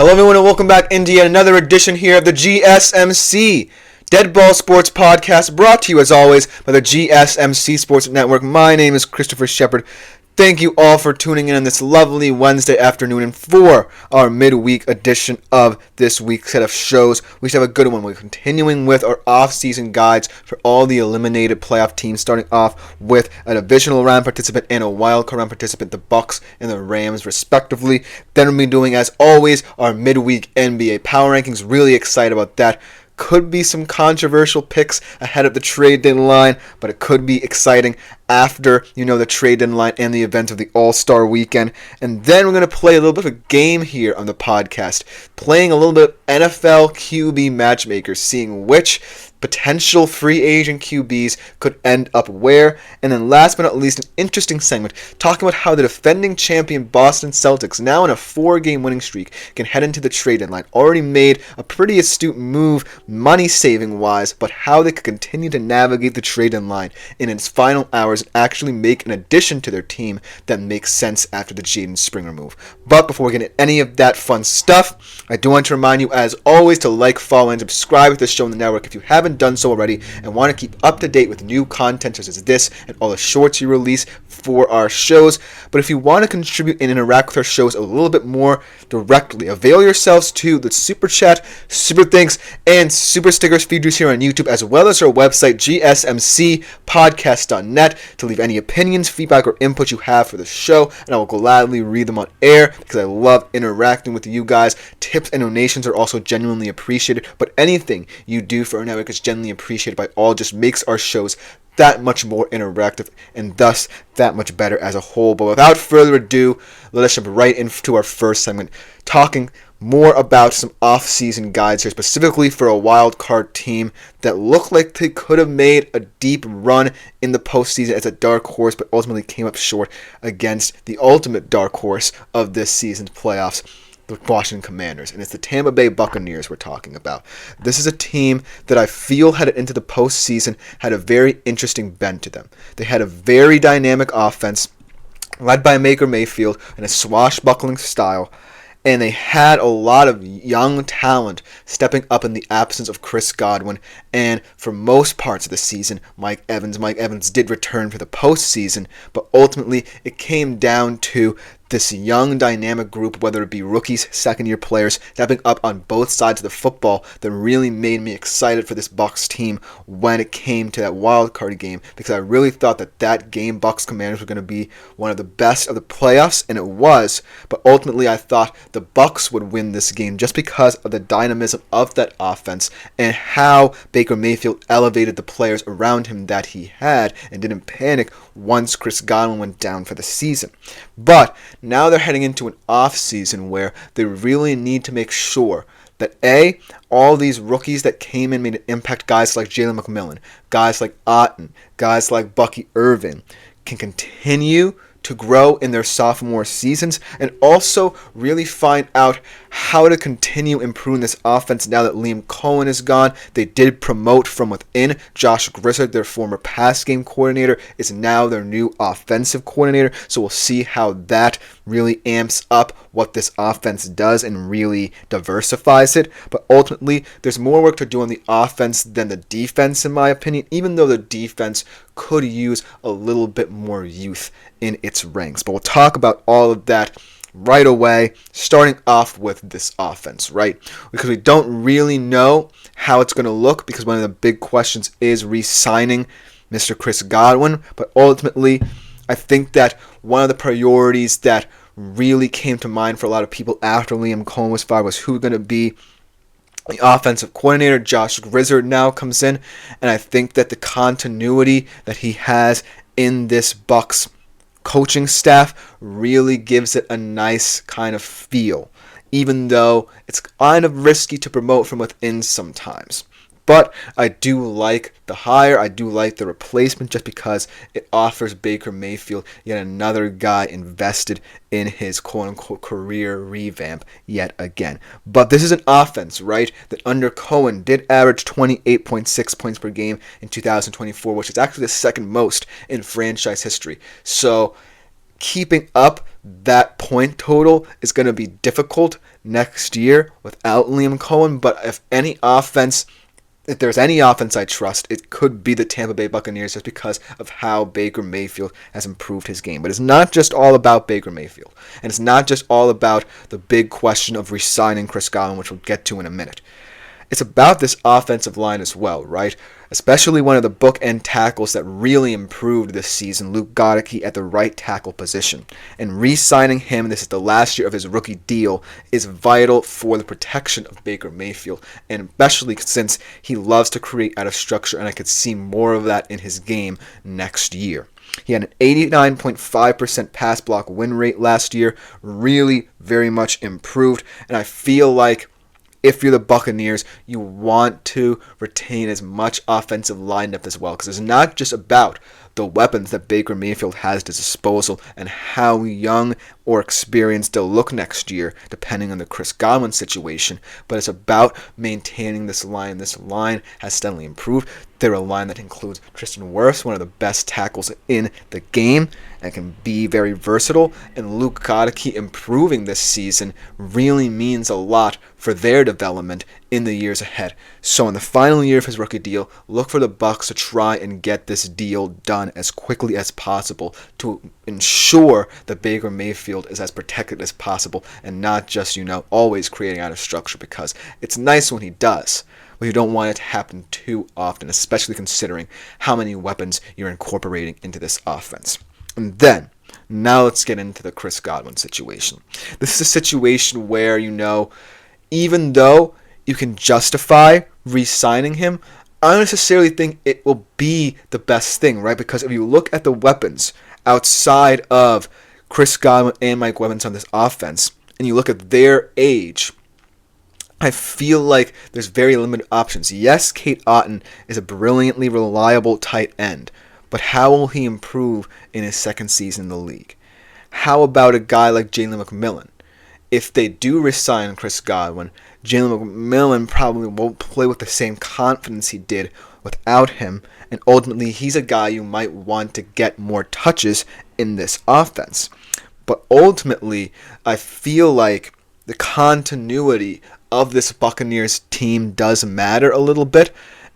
Hello everyone and welcome back into yet another edition here of the GSMC Dead Ball Sports Podcast, brought to you as always by the GSMC Sports Network. My name is Christopher Shepard. Thank you all for tuning in on this lovely Wednesday afternoon and for our midweek edition of this week's set of shows. We should have a good one. We're continuing with our off-season guides for all the eliminated playoff teams, starting off with a divisional round participant and a wildcard round participant, the Bucs and the Rams respectively. Then we'll be doing, as always, our midweek NBA power rankings. Really excited about that. Could be some controversial picks ahead of the trade deadline, but it could be exciting after, the trade deadline and the event of the All-Star Weekend. And then we're going to play a little bit of a game here on the podcast, playing a little bit of NFL QB matchmakers, seeing which potential free agent QBs could end up where. And then last but not least, an interesting segment talking about how the defending champion Boston Celtics, now in a 4-game winning streak, can head into the trade deadline. Already made a pretty astute move money saving wise, but how they could continue to navigate the trade deadline in its final hours and actually make an addition to their team that makes sense after the Jaden Springer move. But before we get into any of that fun stuff, I do want to remind you, as always, to like, follow, and subscribe to the show on the network if you haven't done so already and want to keep up to date with new content such as this and all the shorts you release for our shows. But if you want to contribute and interact with our shows a little bit more directly, avail yourselves to the Super Chat, Super Thanks, and Super Stickers features here on YouTube, as well as our website, gsmcpodcast.net, to leave any opinions, feedback, or input you have for the show, and I will gladly read them on air because I love interacting with you guys. Tips and donations are also genuinely appreciated, but anything you do for our network is genuinely appreciated by all. Just makes our shows that much more interactive and thus that much better as a whole. But without further ado, let us jump right into our first segment, talking more about some off-season guides here, specifically for a wild card team that looked like they could have made a deep run in the postseason as a dark horse, but ultimately came up short against the ultimate dark horse of this season's playoffs, the Washington Commanders. And it's the Tampa Bay Buccaneers we're talking about. This is a team that I feel headed into the postseason had a very interesting bent to them. They had a very dynamic offense led by Baker Mayfield in a swashbuckling style, and they had a lot of young talent stepping up in the absence of Chris Godwin. And for most parts of the season, Mike Evans did return for the postseason, but ultimately it came down to this young dynamic group, whether it be rookies, second-year players, stepping up on both sides of the football, that really made me excited for this Bucs team when it came to that wild card game, because I really thought that game, Bucs Commanders, were going to be one of the best of the playoffs, and it was. But ultimately, I thought the Bucs would win this game just because of the dynamism of that offense and how Baker Mayfield elevated the players around him that he had and didn't panic once Chris Godwin went down for the season. But now they're heading into an off-season where they really need to make sure that all these rookies that came in made an impact, guys like Jalen McMillan, guys like Otten, guys like Bucky Irvin, can continue to grow in their sophomore seasons and also really find out how to continue improving this offense now that Liam Cohen is gone. They did promote from within. Josh Grizzard, their former pass game coordinator, is now their new offensive coordinator. So we'll see how that really amps up what this offense does and really diversifies it. But ultimately, there's more work to do on the offense than the defense, in my opinion, even though the defense could use a little bit more youth in its ranks. But we'll talk about all of that right away, starting off with this offense, right? Because we don't really know how it's going to look, because one of the big questions is re-signing Mr. Chris Godwin. But ultimately, I think that one of the priorities that really came to mind for a lot of people after Liam Cohen was fired was who's going to be the offensive coordinator. Josh Grizzard now comes in, and I think that the continuity that he has in this Bucs coaching staff really gives it a nice kind of feel, even though it's kind of risky to promote from within sometimes. But I do like the hire. I do like the replacement just because it offers Baker Mayfield yet another guy invested in his quote-unquote career revamp yet again. But this is an offense, right, that under Cohen did average 28.6 points per game in 2024, which is actually the second most in franchise history. So keeping up that point total is going to be difficult next year without Liam Cohen, but if there's any offense I trust, it could be the Tampa Bay Buccaneers just because of how Baker Mayfield has improved his game. But it's not just all about Baker Mayfield. And it's not just all about the big question of re-signing Chris Godwin, which we'll get to in a minute. It's about this offensive line as well, right? Especially one of the bookend tackles that really improved this season, Luke Goedeke at the right tackle position. And re-signing him, this is the last year of his rookie deal, is vital for the protection of Baker Mayfield, and especially since he loves to create out of structure, and I could see more of that in his game next year. He had an 89.5% pass block win rate last year, really very much improved, and I feel like if you're the Buccaneers, you want to retain as much offensive line depth as well, because it's not just about the weapons that Baker Mayfield has at his disposal and how young or experienced they'll look next year, depending on the Chris Godwin situation, but it's about maintaining this line. This line has steadily improved. They're a line that includes Tristan Wirfs, one of the best tackles in the game, and can be very versatile, and Luke Goedeke improving this season really means a lot for their development in the years ahead. So in the final year of his rookie deal, look for the Bucs to try and get this deal done as quickly as possible to ensure that Baker Mayfield is as protected as possible and not just, always creating out of structure, because it's nice when he does, but you don't want it to happen too often, especially considering how many weapons you're incorporating into this offense. And then, now let's get into the Chris Godwin situation. This is a situation where, even though you can justify re-signing him, I don't necessarily think it will be the best thing, right? Because if you look at the weapons outside of Chris Godwin and Mike Evans on this offense, and you look at their age, I feel like there's very limited options. Yes, Kate Otten is a brilliantly reliable tight end, but how will he improve in his second season in the league? How about a guy like Jalen McMillan? If they do resign Chris Godwin, Jalen McMillan probably won't play with the same confidence he did without him, and ultimately he's a guy you might want to get more touches in this offense. But ultimately, I feel like the continuity of this Buccaneers team does matter a little bit,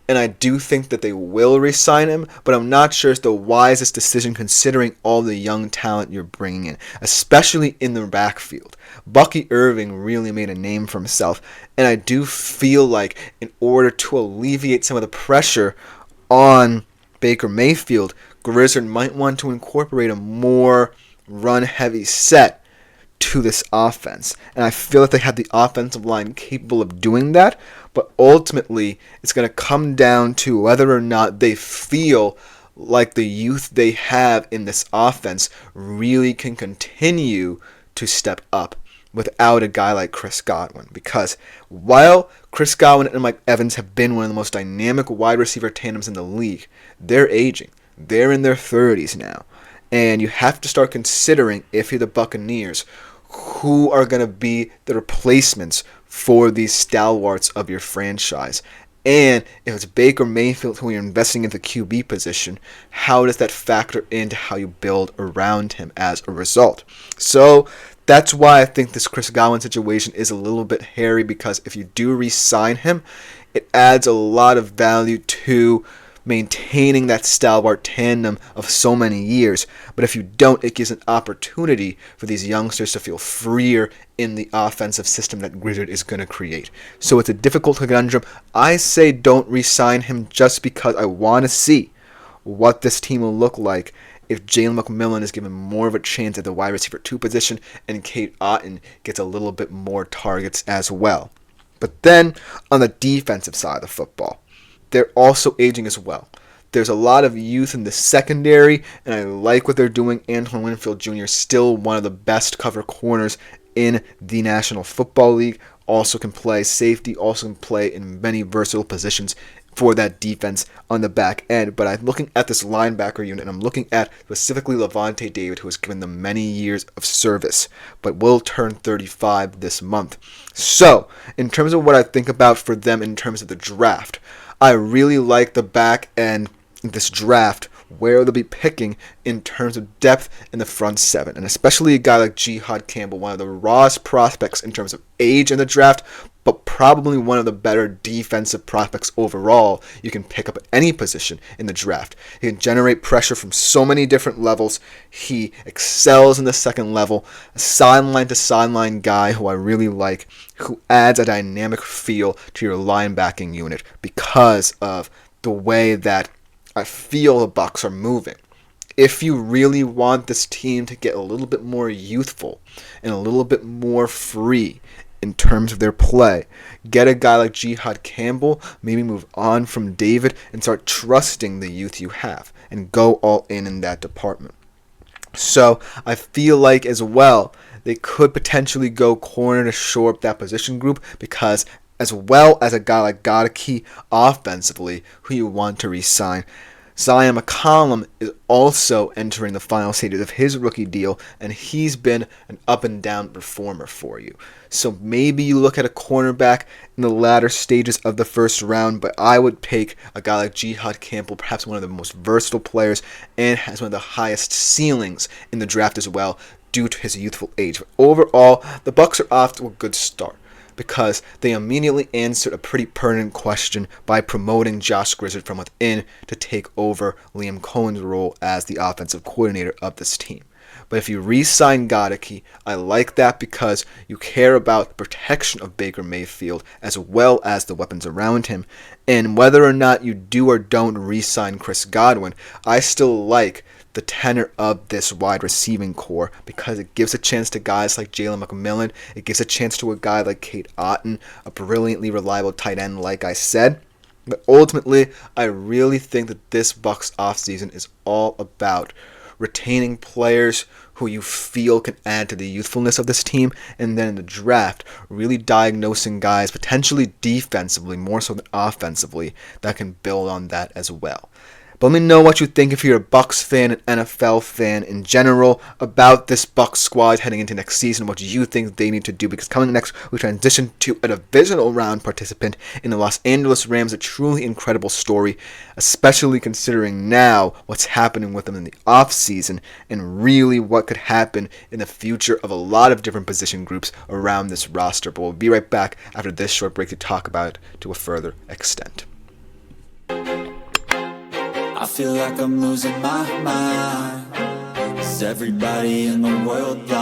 and I do think that they will re-sign him, but I'm not sure it's the wisest decision considering all the young talent you're bringing in, especially in the backfield. Bucky Irving really made a name for himself, and I do feel like in order to alleviate some of the pressure on Baker Mayfield, Grizzard might want to incorporate a more run-heavy set to this offense. And I feel like they have the offensive line capable of doing that, but ultimately it's going to come down to whether or not they feel like the youth they have in this offense really can continue to step up without a guy like Chris Godwin. Because while Chris Godwin and Mike Evans have been one of the most dynamic wide receiver tandems in the league, they're aging. They're in their 30s now. And you have to start considering, if you're the Buccaneers, who are going to be the replacements for these stalwarts of your franchise. And if it's Baker Mayfield who you're investing in the QB position, how does that factor into how you build around him as a result? So that's why I think this Chris Godwin situation is a little bit hairy, because if you do re-sign him, it adds a lot of value to maintaining that stalwart tandem of so many years. But if you don't, it gives an opportunity for these youngsters to feel freer in the offensive system that Grizzard is going to create. So it's a difficult conundrum. I say don't re-sign him just because I want to see what this team will look like if Jalen McMillan is given more of a chance at the wide receiver 2 position and Kate Otten gets a little bit more targets as well. But then on the defensive side of the football, they're also aging as well. There's a lot of youth in the secondary, and I like what they're doing. Antoine Winfield Jr. is still one of the best cover corners in the National Football League. Also can play safety, also can play in many versatile positions for that defense on the back end. But I'm looking at this linebacker unit, and I'm looking at specifically Levante David, who has given them many years of service, but will turn 35 this month. So, in terms of what I think about for them in terms of the draft, I really like the back end of this draft where they'll be picking in terms of depth in the front seven. And especially a guy like Jihad Campbell, one of the rawest prospects in terms of age in the draft, but probably one of the better defensive prospects overall you can pick up at any position in the draft. He can generate pressure from so many different levels. He excels in the second level. A sideline-to-sideline guy who I really like, who adds a dynamic feel to your linebacking unit because of the way that I feel the Bucs are moving. If you really want this team to get a little bit more youthful and a little bit more free in terms of their play, get a guy like Jihad Campbell, maybe move on from David and start trusting the youth you have and go all in that department. So I feel like as well they could potentially go corner to shore up that position group, because as well as a guy like Goedeke offensively who you want to re-sign, Zion McCollum is also entering the final stages of his rookie deal, and he's been an up-and-down performer for you. So maybe you look at a cornerback in the latter stages of the first round, but I would take a guy like Jihad Campbell, perhaps one of the most versatile players, and has one of the highest ceilings in the draft as well, due to his youthful age. But overall, the Bucs are off to a good start, because they immediately answered a pretty pertinent question by promoting Josh Grizzard from within to take over Liam Cohen's role as the offensive coordinator of this team. But if you re-sign Goedeke, I like that because you care about the protection of Baker Mayfield as well as the weapons around him. And whether or not you do or don't re-sign Chris Godwin, I still like the tenor of this wide receiving core, because it gives a chance to guys like Jalen McMillan. It gives a chance to a guy like Kate Otten, a brilliantly reliable tight end, like I said. But ultimately, I really think that this Bucs offseason is all about retaining players who you feel can add to the youthfulness of this team, and then in the draft, really diagnosing guys potentially defensively more so than offensively that can build on that as well. But let me know what you think if you're a Bucs fan, an NFL fan in general, about this Bucs squad heading into next season, what you think they need to do, because coming next, we transition to a divisional round participant in the Los Angeles Rams, a truly incredible story, especially considering now what's happening with them in the offseason and really what could happen in the future of a lot of different position groups around this roster. But we'll be right back after this short break to talk about it to a further extent. I feel like I'm losing my mind. Is everybody in the world blind?